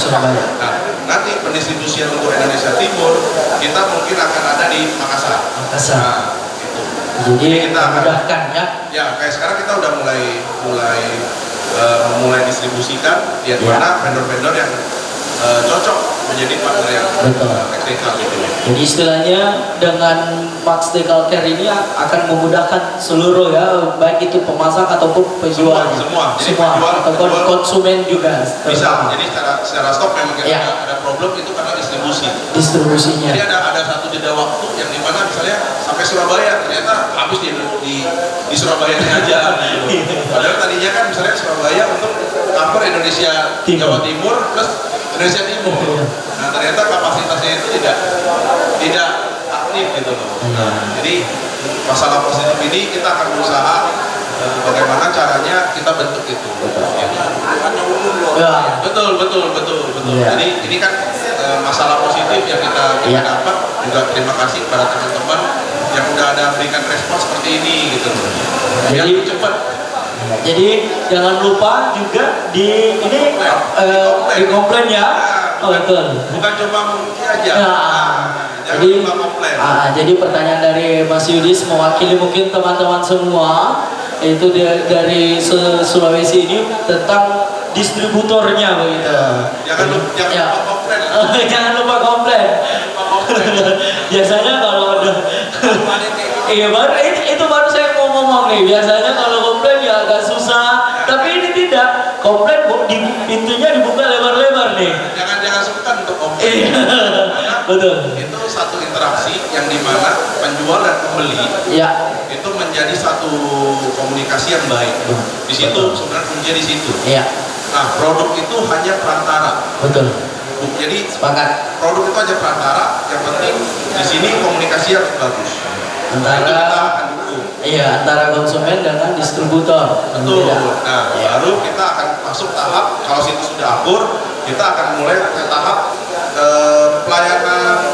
[SPEAKER 1] Nah, nanti pendistribusian untuk Indonesia Timur kita mungkin akan ada di Makassar. Nah, gitu.
[SPEAKER 5] jadi
[SPEAKER 1] kita akan
[SPEAKER 5] memudahkan ya.
[SPEAKER 1] Ya, kayak sekarang kita udah mulai distribusikan di mana vendor-vendor yang cocok menjadi partner yang teknikal gitu.
[SPEAKER 5] Jadi istilahnya dengan Max Decal Care ini akan memudahkan seluruh ya, baik itu pemasang ataupun penjual.
[SPEAKER 1] Semua. Jadi
[SPEAKER 5] Semua.
[SPEAKER 1] penjual,
[SPEAKER 5] Ataupun konsumen juga.
[SPEAKER 1] Bisa. Jadi secara stok memang kita
[SPEAKER 5] Ya.
[SPEAKER 1] ada problem itu karena distribusi.
[SPEAKER 5] Distribusinya.
[SPEAKER 1] Jadi ada satu jeda waktu yang dimana misalnya sampai Surabaya ternyata habis di Surabaya aja. Gitu. Padahal tadinya kan misalnya Surabaya untuk cover Indonesia Jawa Timur plus Indonesia Timur. Nah, ternyata kapasitasnya itu tidak aktif gitu loh. Nah, jadi masalah positif ini kita akan berusaha bagaimana caranya kita bentuk itu.
[SPEAKER 5] Ya.
[SPEAKER 1] Betul.
[SPEAKER 5] Ya.
[SPEAKER 1] Jadi ini kan masalah positif yang kita dapat. Juga terima kasih kepada teman-teman yang udah ada berikan respon seperti ini gitu loh. Yang cepat.
[SPEAKER 5] Jadi jangan lupa juga di komplain ya. Oh, betul.
[SPEAKER 1] Bukan cuma menguji aja.
[SPEAKER 5] Jadi jadi pertanyaan dari Mas Yudis mewakili mungkin teman-teman semua itu dari Sulawesi ini tentang distributornya begitu.
[SPEAKER 1] Jangan lupa komplain.
[SPEAKER 5] Jangan lupa komplain. Biasanya kalau ada itu baru saya mau ngomong nih. Biasanya kalau komplain ya agak susah, tapi ini tidak. Komplain pintunya dibuka lebar-lebar nih.
[SPEAKER 1] Jangan sungkan untuk komplain.
[SPEAKER 5] Betul.
[SPEAKER 1] Itu satu interaksi yang dimana penjual dan pembeli itu menjadi satu komunikasi yang baik. Di situ sebenarnya kuncinya di situ. Nah, produk itu hanya perantara.
[SPEAKER 5] Betul.
[SPEAKER 1] Jadi
[SPEAKER 5] sepakat.
[SPEAKER 1] Produk itu aja perantara. Yang penting di sini komunikasi harus bagus.
[SPEAKER 5] Antara konsumen dengan distributor.
[SPEAKER 1] Betul. Nah, baru kita akan masuk tahap, kalau situ sudah akur, kita akan mulai ke tahap pelayanan,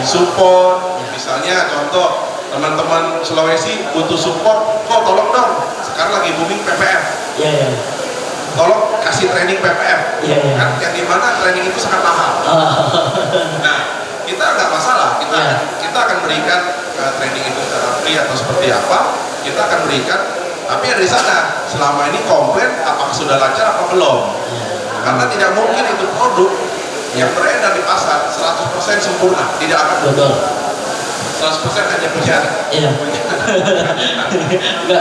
[SPEAKER 1] support. Misalnya contoh teman-teman Sulawesi butuh support, kok tolong dong, sekarang lagi booming PPF. Tolong kasih training PPF. Kan yang dimana training itu sangat mahal. Nah, kita nggak masalah, kita akan berikan training itu secara free atau seperti apa. kita akan berikan. Tapi dari sana selama ini komplain apakah sudah lancar apa belum? Karena tidak mungkin itu produk yang beredar di pasar 100% sempurna, tidak akan
[SPEAKER 5] Betul.
[SPEAKER 1] 100% hanya pujian.
[SPEAKER 5] Iya.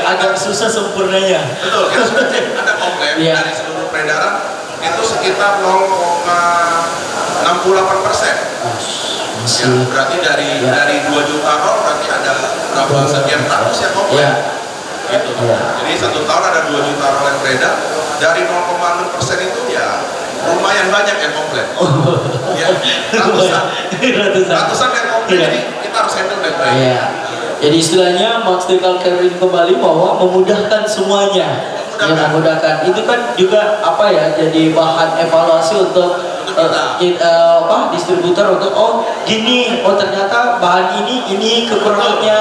[SPEAKER 5] Agak susah sempurnanya.
[SPEAKER 1] Betul, kita sudah cek ada komplain
[SPEAKER 5] Iya.
[SPEAKER 1] dari seluruh peredaran itu sekitar 0,68%. Ya, berarti dari 2 juta roll berarti ada berapa sekian ratus yang komplain.
[SPEAKER 5] Iya.
[SPEAKER 1] Gitu.
[SPEAKER 5] Iya.
[SPEAKER 1] Jadi 1 tahun ada 2 juta roll yang beredar, dari 0,6% itu ya lumayan banyak yang komplain. Ya, ratusan yang komplain,
[SPEAKER 5] Iya.
[SPEAKER 1] jadi kita harus handle baik-baik.
[SPEAKER 5] Iya. Jadi istilahnya Max Decal Care ini kembali bahwa memudahkan semuanya. Ya, memudahkan. Itu kan juga apa ya? Jadi bahan evaluasi untuk distributor untuk gini, ternyata bahan ini kekurangannya.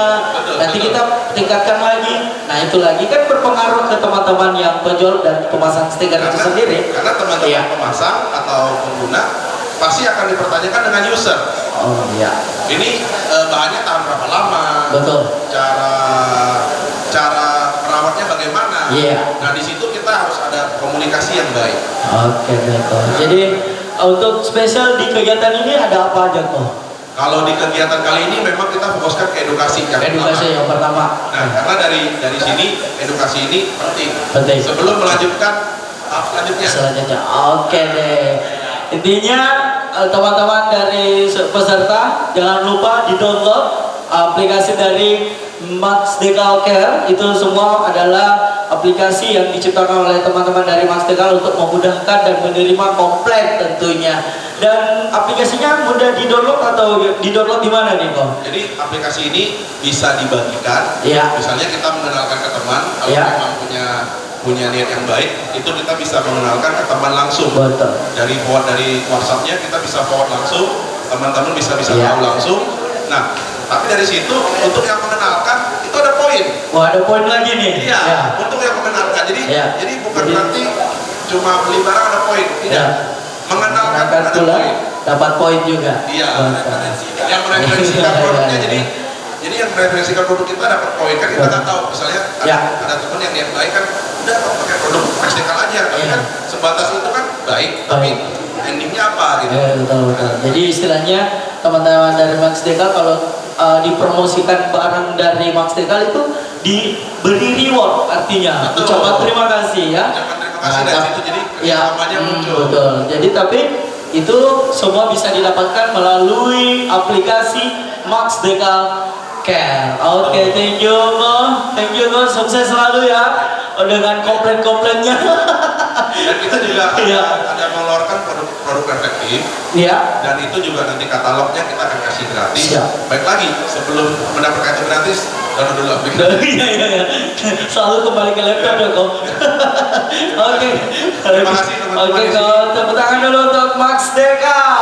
[SPEAKER 5] Nanti kita tingkatkan lagi. Nah, itu lagi kan berpengaruh ke teman-teman yang penjual dan pemasang stiker itu sendiri.
[SPEAKER 1] Karena teman-teman
[SPEAKER 5] Iya.
[SPEAKER 1] pemasang atau pengguna pasti akan dipertanyakan dengan user.
[SPEAKER 5] Oh iya.
[SPEAKER 1] Ini bahannya tahan berapa lama?
[SPEAKER 5] Betul.
[SPEAKER 1] Cara merawatnya bagaimana?
[SPEAKER 5] Iya.
[SPEAKER 1] Nah, di situ kita harus ada komunikasi yang baik.
[SPEAKER 5] Oke, betul. Jadi untuk spesial di kegiatan ini ada apa aja kok?
[SPEAKER 1] Kalau di kegiatan kali ini memang kita fokuskan ke edukasi yang
[SPEAKER 5] Edukasi yang pertama.
[SPEAKER 1] Nah, karena dari sini edukasi ini penting.
[SPEAKER 5] Penting.
[SPEAKER 1] Sebelum melanjutkan selanjutnya.
[SPEAKER 5] Selanjutnya. Oke deh. Intinya teman-teman dari peserta jangan lupa di-download aplikasi dari Max Decal Care. Itu semua adalah aplikasi yang diciptakan oleh teman-teman dari Max Decal untuk memudahkan dan menerima komplain tentunya. Dan aplikasinya mudah di-download atau di-download di mana nih kok?
[SPEAKER 1] Jadi aplikasi ini bisa dibagikan.
[SPEAKER 5] Iya.
[SPEAKER 1] Misalnya kita mengenalkan ke teman, kalau
[SPEAKER 5] Iya.
[SPEAKER 1] memang punya niat yang baik, itu kita bisa mengenalkan ke teman langsung.
[SPEAKER 5] Betul.
[SPEAKER 1] Dari WhatsApp-nya kita bisa forward langsung, teman-teman bisa
[SPEAKER 5] Iya.
[SPEAKER 1] tahu langsung. Nah, tapi dari situ untuk yang mengenalkan itu ada poin.
[SPEAKER 5] Wah, ada poin lagi nih.
[SPEAKER 1] Iya,
[SPEAKER 5] Ya.
[SPEAKER 1] untuk yang mengenalkan.
[SPEAKER 5] Iya.
[SPEAKER 1] Jadi bukan berarti cuma beli barang ada poin, tidak.
[SPEAKER 5] Ya.
[SPEAKER 1] Mengenalkan
[SPEAKER 5] Mengenalkan
[SPEAKER 1] ada
[SPEAKER 5] pula
[SPEAKER 1] poin.
[SPEAKER 5] dapat poin juga.
[SPEAKER 1] Iya,
[SPEAKER 5] Betul.
[SPEAKER 1] yang mereferensikan
[SPEAKER 5] Iya,
[SPEAKER 1] produknya
[SPEAKER 5] iya, iya.
[SPEAKER 1] jadi yang mereferensikan produk kita dapat poin kan kita nggak tahu. Misalnya
[SPEAKER 5] Ya.
[SPEAKER 1] ada teman yang niat baik kan udah pakai produk Max Decal aja, tapi
[SPEAKER 5] Iya.
[SPEAKER 1] kan sebatas itu kan baik, tapi endingnya apa gitu.
[SPEAKER 5] Betul. Jadi istilahnya teman-teman dari Max Decal kalau dipromosikan barang dari Max Decal itu diberi reward, artinya
[SPEAKER 1] Betul.
[SPEAKER 5] ucapan terima kasih ya.
[SPEAKER 1] Ucapan terima kasih dari situ jadi
[SPEAKER 5] ya,
[SPEAKER 1] kerjasamanya muncul.
[SPEAKER 5] betul. Jadi tapi itu semua bisa didapatkan melalui aplikasi Max Decal Care. Oke, thank you Go, sukses selalu ya dengan komplain-komplainnya.
[SPEAKER 1] Dan kita juga
[SPEAKER 5] Iya.
[SPEAKER 1] ada mengeluarkan produk efektif.
[SPEAKER 5] Iya.
[SPEAKER 1] Dan itu juga nanti katalognya kita akan kasih gratis.
[SPEAKER 5] Siap.
[SPEAKER 1] Baik lagi, sebelum mendapatkan itu gratis, download dulu aplikasi.
[SPEAKER 5] Iya. Selalu kembali ke laptop ya kok. Oke.
[SPEAKER 1] Terima kasih, teman-teman
[SPEAKER 5] Oke
[SPEAKER 1] di sini.
[SPEAKER 5] kok, tepuk tangan dulu untuk Max Decal.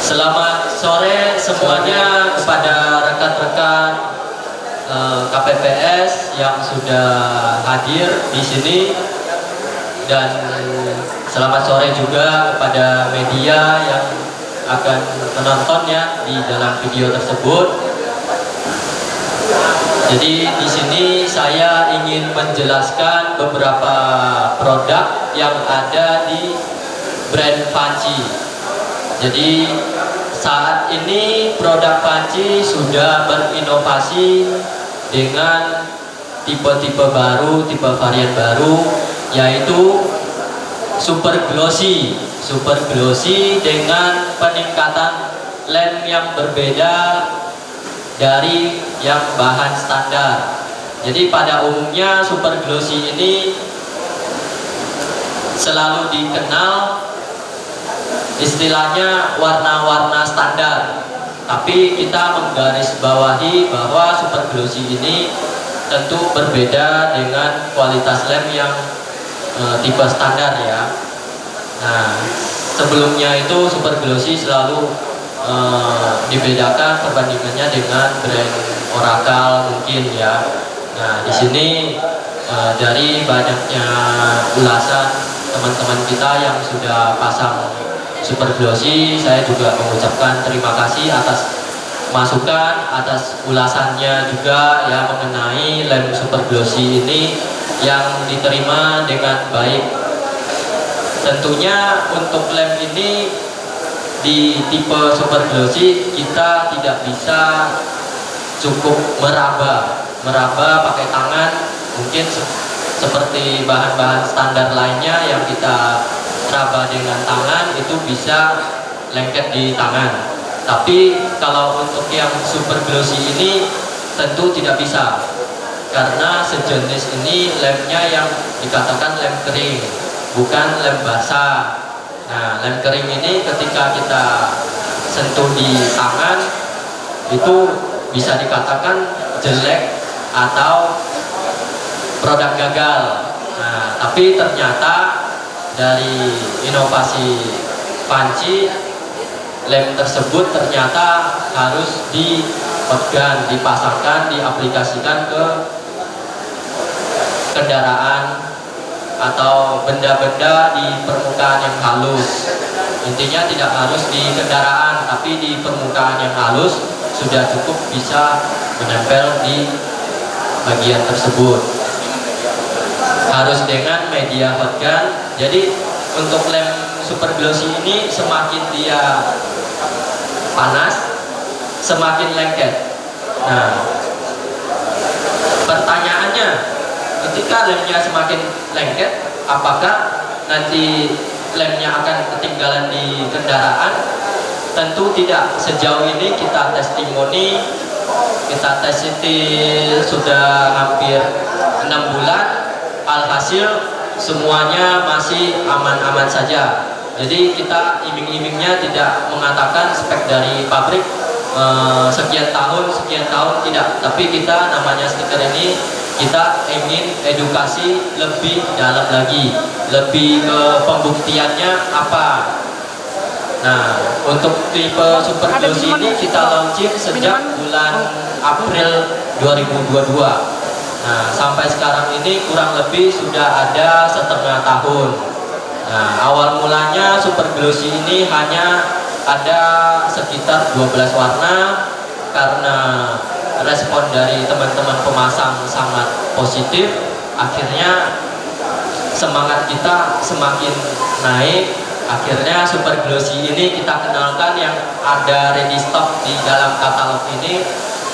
[SPEAKER 5] Selamat sore semuanya kepada rekan-rekan KPPS yang sudah hadir di sini, dan selamat sore juga kepada media yang akan menontonnya di dalam video tersebut. Jadi di sini saya ingin menjelaskan beberapa produk yang ada di brand Panci. Jadi saat ini produk Panci sudah berinovasi dengan tipe-tipe baru, tipe varian baru, yaitu Super Glossy dengan peningkatan lem yang berbeda dari yang bahan standar. Jadi pada umumnya Super Glossy ini selalu dikenal istilahnya warna-warna standar, tapi kita menggarisbawahi bahwa Super Glossy ini tentu berbeda dengan kualitas lem yang tipe standar ya. Nah, sebelumnya itu Super Glossy selalu dibedakan perbandingannya dengan brand Oracle mungkin ya. Nah, di sini dari banyaknya ulasan teman-teman kita yang sudah pasang Super Glossy, saya juga mengucapkan terima kasih atas
[SPEAKER 8] masukan atas ulasannya juga ya mengenai lem super glossy ini yang diterima dengan baik. Tentunya untuk lem ini di tipe super glossy kita tidak bisa cukup meraba pakai tangan, mungkin seperti bahan-bahan standar lainnya yang kita raba dengan tangan itu bisa lengket di tangan. Tapi kalau untuk yang super glossy ini tentu tidak bisa, karena sejenis ini lemnya yang dikatakan lem kering, bukan lem basah. Nah, lem kering ini ketika kita sentuh di tangan itu bisa dikatakan jelek atau produk gagal. Nah, tapi ternyata dari inovasi Panci, lem tersebut ternyata harus dipegang, dipasangkan, diaplikasikan ke kendaraan atau benda-benda di permukaan yang halus. Intinya tidak harus di kendaraan, tapi di permukaan yang halus sudah cukup bisa menempel di bagian tersebut. Harus dengan media hot gun. Jadi untuk lem super glossy ini semakin dia panas, semakin lengket. Nah, pertanyaannya, ketika lemnya semakin lengket, apakah nanti lemnya akan ketinggalan di kendaraan? Tentu tidak. Sejauh ini kita testimoni, kita tes itu sudah hampir 6 bulan, alhasil semuanya masih aman-aman saja. Jadi kita iming-imingnya tidak mengatakan spek dari pabrik sekian tahun tidak, tapi kita namanya stiker ini kita ingin edukasi lebih dalam lagi, lebih ke pembuktiannya apa. Nah, untuk tipe super glossy ini kita launching sejak bulan April 2022. Nah, sampai sekarang ini kurang lebih sudah ada setengah tahun. Nah, awal mulanya super glossy ini hanya ada sekitar 12 warna, karena respon dari teman-teman pemasang sangat positif. Akhirnya semangat kita semakin naik. Akhirnya super glossy ini kita kenalkan yang ada ready stock di dalam katalog ini.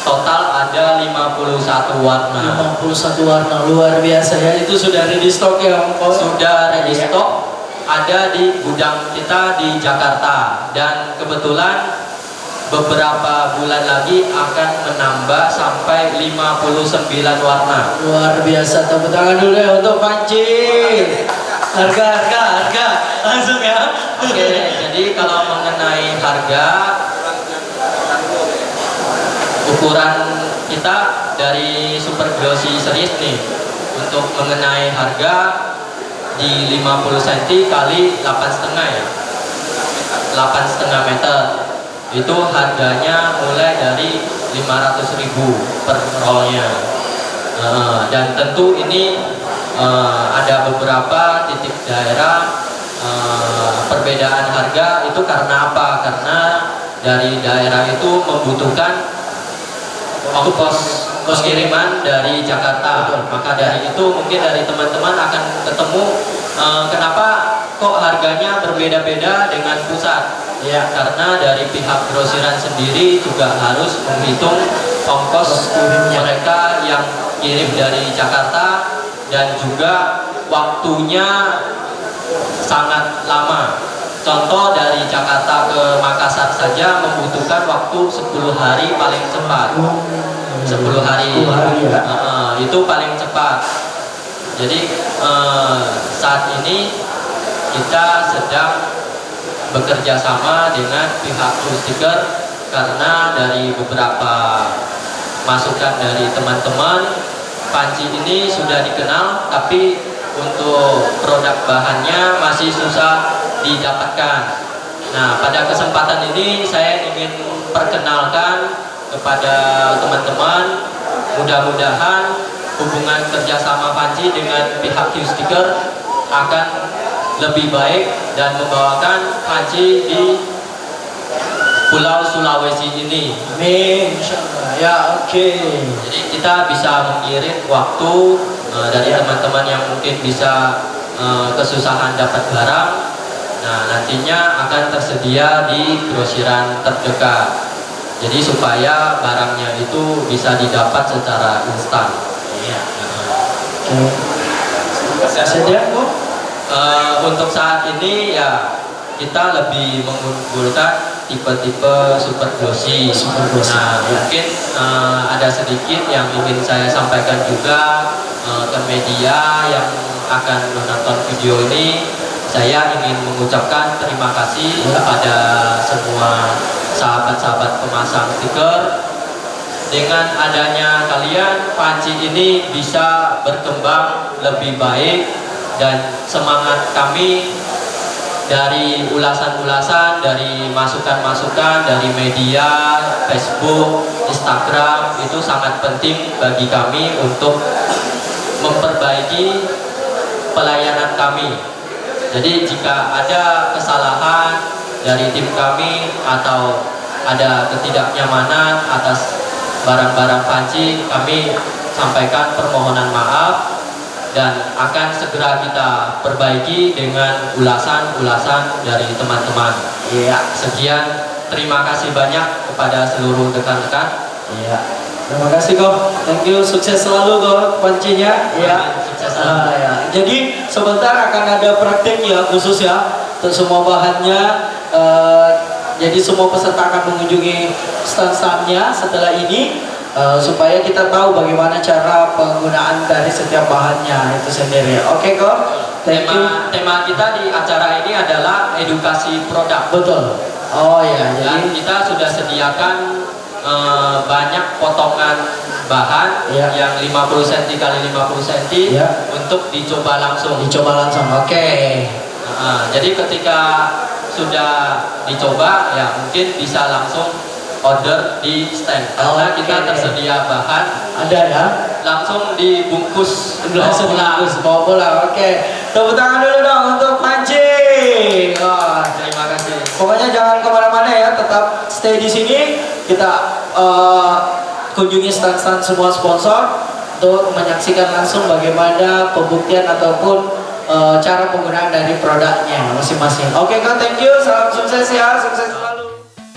[SPEAKER 8] Total ada 51 warna.
[SPEAKER 5] 51 warna, luar biasa ya. Itu sudah ready stock ya, Om?
[SPEAKER 8] Sudah ready stock, ada di gudang kita di Jakarta, dan kebetulan beberapa bulan lagi akan menambah sampai 59 warna.
[SPEAKER 5] Luar biasa, tepuk tangan dulu ya untuk Panci. Harga langsung ya.
[SPEAKER 8] Oke, jadi kalau mengenai harga, ukuran kita dari super glossy series nih, untuk mengenai harga di 50 cm kali 8,5 ya, 8,5 meter. Itu harganya mulai dari 500.000 per rollnya. Dan tentu ini ada beberapa titik daerah perbedaan harga. Itu karena apa? Karena dari daerah itu membutuhkan ongkos kiriman dari Jakarta. Maka dari itu mungkin dari teman-teman akan ketemu kenapa kok harganya berbeda-beda dengan pusat. Ya, karena dari pihak grosiran sendiri juga harus menghitung ongkos mereka yang kirim dari Jakarta, dan juga waktunya sangat lama. Contoh dari Jakarta ke Makassar saja membutuhkan waktu 10 hari paling cepat. 10 hari itu paling cepat. Jadi saat ini kita sedang bekerja sama dengan pihak Stiker, karena dari beberapa masukan dari teman-teman, panci ini sudah dikenal, tapi untuk produk bahannya masih susah didapatkan. Nah, pada kesempatan ini saya ingin perkenalkan kepada teman-teman, mudah-mudahan hubungan kerjasama Panci dengan pihak Stiker akan lebih baik dan membawakan Panci di Pulau Sulawesi ini.
[SPEAKER 5] Amin. Insyaallah. Ya, oke.
[SPEAKER 8] Jadi kita bisa mengirit waktu dari teman-teman yang mungkin bisa kesusahan dapat barang. Nah, nantinya akan tersedia di grosiran terdekat. Jadi supaya barangnya itu bisa didapat secara instan.
[SPEAKER 5] Iya. Sedia kok?
[SPEAKER 8] Untuk saat ini ya kita lebih mengunggulkan tipe-tipe super glossy. Nah, mungkin ada sedikit yang ingin saya sampaikan juga ke media yang akan menonton video ini. Saya ingin mengucapkan terima kasih kepada semua sahabat-sahabat pemasang stiker. Dengan adanya kalian, panci ini bisa berkembang lebih baik, dan semangat kami dari ulasan-ulasan, dari masukan-masukan dari media, Facebook, Instagram itu sangat penting bagi kami untuk memperbaiki pelayanan kami. Jadi jika ada kesalahan dari tim kami atau ada ketidaknyamanan atas barang-barang panci, kami sampaikan permohonan maaf dan akan segera kita perbaiki dengan ulasan-ulasan dari teman-teman.
[SPEAKER 5] Iya.
[SPEAKER 8] Sekian, terima kasih banyak kepada seluruh rekan-rekan.
[SPEAKER 5] Iya. Terima kasih kok. Thank you. Sukses selalu kok pancinya. Iya.
[SPEAKER 8] Sukses selalu.
[SPEAKER 5] Ya. Jadi sebentar akan ada praktik ya khusus ya untuk semua bahannya. Jadi semua peserta akan mengunjungi stand-standnya setelah ini supaya kita tahu bagaimana cara penggunaan dari setiap bahannya itu sendiri. Oke kok. Thank you.
[SPEAKER 8] Tema kita di acara ini adalah edukasi produk.
[SPEAKER 5] Betul. Oh ya.
[SPEAKER 8] Dan
[SPEAKER 5] Jadi
[SPEAKER 8] kita sudah sediakan banyak potongan bahan yang 50 cm kali 50 cm untuk dicoba langsung.
[SPEAKER 5] Oke.
[SPEAKER 8] Jadi ketika sudah dicoba ya mungkin bisa langsung order di stand karena kita tersedia bahan
[SPEAKER 5] Ada ya.
[SPEAKER 8] langsung dibungkus
[SPEAKER 5] Langsung
[SPEAKER 8] pulang.
[SPEAKER 5] bawa pulang. Oke. Tepuk tangan dulu dong untuk Panci. Wah,
[SPEAKER 8] Terima kasih.
[SPEAKER 5] pokoknya jangan kemana-mana ya, tetap stay di sini. Kita kunjungi stand-stand semua sponsor untuk menyaksikan langsung bagaimana pembuktian ataupun cara penggunaan dari produknya masing-masing. Oke kak, thank you. Salam sukses ya, sukses.